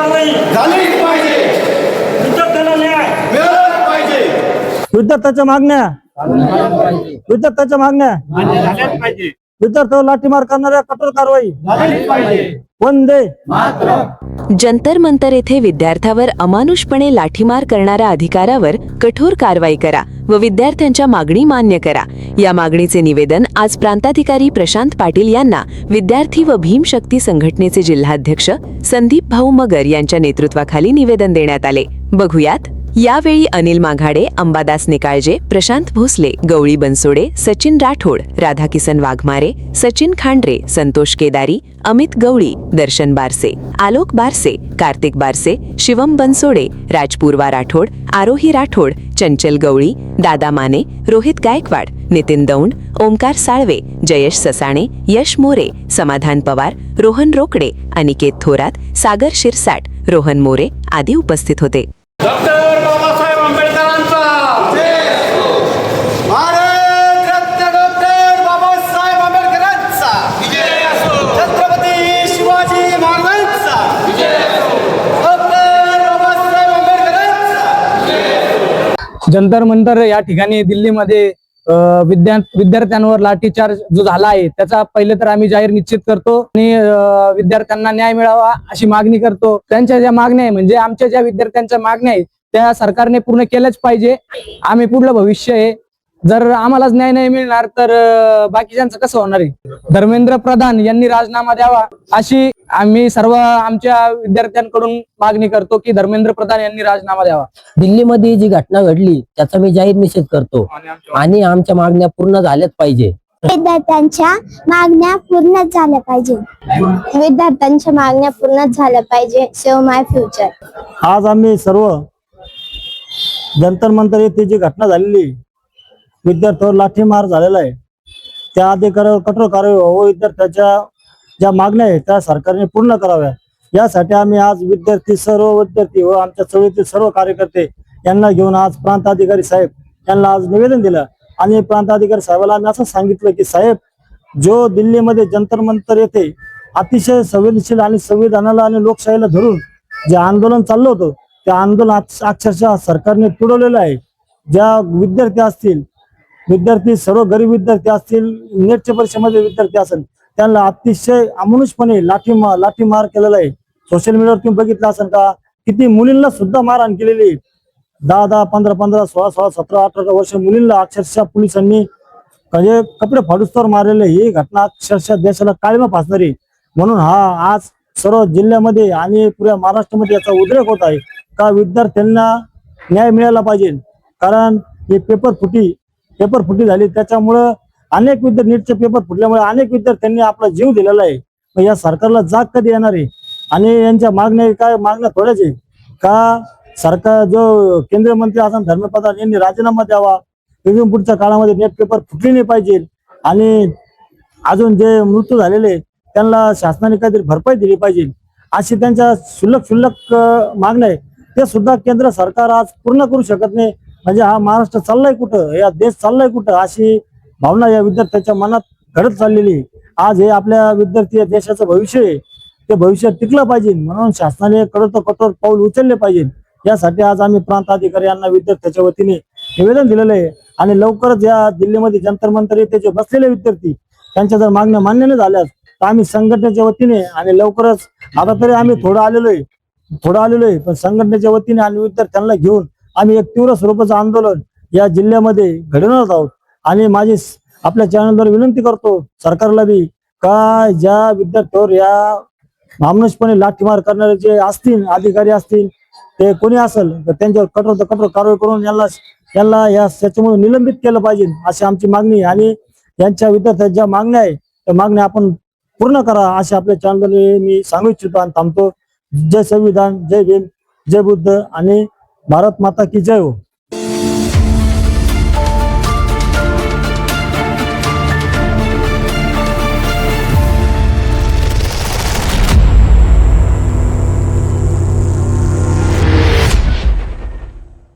कारवाई झालीच पाहिजे, विद्यार्थ्यांना न्याय मिळालाच पाहिजे, विद्यार्थ्याच्या मागण्या विद्यार्थ्याच्या मागण्या झाल्याच पाहिजे. विद्यार्थ्यावर लाठीमार करणाऱ्या कठोर कारवाई झालीच पाहिजे. वंदे मातरम. जंतर मंतर येथे विद्यार्थ्यावर अमानुषपणे लाठीमार करणाऱ्या अधिकाऱ्यावर कठोर कारवाई करा व विद्यार्थ्यांच्या मागणी मान्य करा या मागणीचे निवेदन आज प्रांताधिकारी प्रशांत पाटील यांना विद्यार्थी व भीमशक्ती संघटनेचे जिल्हाध्यक्ष संदीप भाऊ मगर यांच्या नेतृत्वाखाली निवेदन देण्यात आले. बघूयात. यावेळी अनिल माघाडे, अंबादास निकाळजे, प्रशांत भोसले, गवळी बनसोडे, सचिन राठोड, राधाकिसन वाघमारे, सचिन खांड्रे, संतोष केदारी, अमित गवळी, दर्शन बारसे, आलोक बारसे, कार्तिक बारसे, शिवम बनसोडे, राजपूर्वा राठोड, आरोही राठोड, चंचल गवळी, दादा माने, रोहित गायकवाड, नितीन दौंड, ओमकार साळवे, जयेश ससाणे, यश मोरे, समाधान पवार, रोहन रोकडे, अनिकेत थोरात, सागर शिरसाट, रोहन मोरे आदी उपस्थित होते. डॉक्टर बाबासाहेब आंबेडकरांचा भारत रत्न डॉक्टर बाबासाहेब आंबेडकरांचा छत्रपती शिवाजी महाराजांचा डॉक्टर बाबासाहेब आंबेडकरांचा. जंतर मंतर या ठिकाणी दिल्लीमध्ये विद्यार्थ्यांवर लाठीचार्ज जो झाला आहे त्याचा पहिले तर आम्ही जाहीर निश्चित करतो आणि विद्यार्थ्यांना न्याय मिळावा अशी मागणी करतो. त्यांच्या ज्या मागण्या आहे म्हणजे आमच्या ज्या विद्यार्थ्यांच्या मागण्या आहेत त्या सरकारने पूर्ण केल्याच पाहिजे. आम्ही पुढलं भविष्य आहे, जर आम्हालाच न्याय नाही मिळणार तर बाकीच्यांचं कसं होणार आहे. धर्मेंद्र प्रधान यांनी राजीनामा द्यावा अशी आम्ही सर्व आमच्या विद्यार्थ्यांकडून मागणी करतो की धर्मेंद्र प्रधान यांनी राजीनामा द्यावा. दिल्लीमध्ये जी घटना घडली त्याचा मी जाहीर निषेध करतो आणि आमच्या मागण्या पूर्ण झाल्याच पाहिजे. विद्यार्थ्यांच्या मागण्या पूर्ण झाल्या पाहिजे. विद्यार्थ्यांच्या मागण्या पूर्ण झाल्या पाहिजे. सेव्ह माय फ्युचर. आज आम्ही सर्व जंतर मंतर येथे जी घटना झालेली विद्यार्थ्यावर लाठीमार झालेला आहे त्या अधिकाऱ्यावर कठोर कारवाई व विद्यार्थ्याच्या ज्या मागण्या आहेत त्या सरकारने पूर्ण कराव्या यासाठी आम्ही आज सर्व विद्यार्थी व आमच्या चळवळीतील सर्व कार्यकर्ते यांना घेऊन आज प्रांताधिकारी साहेब यांना आज निवेदन दिलं आणि प्रांताधिकारी साहेबांना आम्ही असं सांगितलं की साहेब, जो दिल्लीमध्ये जंतर मंतर येथे अतिशय संवेदनशील आणि संविधानाला आणि लोकशाहीला धरून जे आंदोलन चाललं होतं त्या आंदोलन अक्षरशः सरकारने तुडवलेलं आहे. ज्या विद्यार्थी सर्व गरीब विद्यार्थी असतील, नेटच्या परीक्षेमध्ये विद्यार्थी असेल त्यांना अतिशय अमानुषपणे लाठीमार केलेला आहे. सोशल मीडियावर तुम्ही बघितलं असेल का किती मुलींना सुद्धा मारहाण केलेली. 10, 15, 16, 17, 18 वर्ष मुलींना अक्षरशः पोलिसांनी म्हणजे कपडे फाडूस्तवर मारलेले. ही घटना अक्षरशः देशाला काळीमा फासणारी. म्हणून हा आज सर्व जिल्ह्यामध्ये आणि पुऱ्या महाराष्ट्रामध्ये याचा उद्रेक होत आहे का विद्यार्थ्यांना न्याय मिळाला पाहिजे. कारण हे पेपर फुटी झाली त्याच्यामुळं अनेक नीटचे पेपर फुटल्यामुळे अनेक विद्यार्थ्यांनी आपला जीव दिलेला आहे. मग या सरकारला जाग कधी येणार आहे आणि यांच्या मागण्या थोड्याच आहे का. सरकार जो केंद्रीय मंत्री असं धर्मेंद्र प्रधान यांनी राजीनामा द्यावा. इथून पुढच्या काळामध्ये नेट पेपर फुटले नाही पाहिजे आणि अजून जे मृत्यू झालेले त्यांना शासनाने काहीतरी भरपाई दिली पाहिजे अशी त्यांच्या क्षुल्लक मागण्या आहे. ते सुद्धा केंद्र सरकार आज पूर्ण करू शकत नाही. म्हणजे हा महाराष्ट्र चाललाय कुठं, या देश चाललाय कुठं अशी भावना या विद्यार्थ्यांच्या मनात घडत चाललेली. आज हे आपल्या विद्यार्थी देशाचं भविष्य आहे, ते भविष्य टिकलं पाहिजे म्हणून शासनाने कठोर पाऊल उचलले पाहिजे. यासाठी आज आम्ही प्रांत अधिकारी यांना विद्यार्थ्यांच्या वतीने निवेदन दिलेलं आहे आणि लवकरच या दिल्लीमध्ये जंतर मंतर येथे जे बसलेले विद्यार्थी त्यांच्या जर मागण्या मान्य नाही झाल्यास तर आम्ही संघटनेच्या वतीने आणि लवकरच आता तरी आम्ही थोडं आलेलो आहे पण संघटनेच्या वतीने आणि विद्यार्थ्यांना घेऊन आम्ही एक तीव्र स्वरूपाचं आंदोलन या जिल्ह्यामध्ये घडवणार आहोत. आणि माझी आपल्या चॅनलद्वारे विनंती करतो सरकारला बी का ज्या विद्यार्थ्यावर या मामनुषपणे लाठीमार करणारे जे असतील अधिकारी असतील ते कोणी असेल तर त्यांच्यावर कठोर कारवाई करून यांना याच्यामुळे निलंबित केलं पाहिजे अशी आमची मागणी. आणि यांच्या विद्यार्थ्यांच्या ज्या मागण्या आहे त्या मागण्या आपण पूर्ण करा असे आपल्या चॅनलद्वारे मी सांगू इच्छितो आणि थांबतो. जय संविधान, जय भीम, जय बुद्ध आणि भारत माता की जय हो.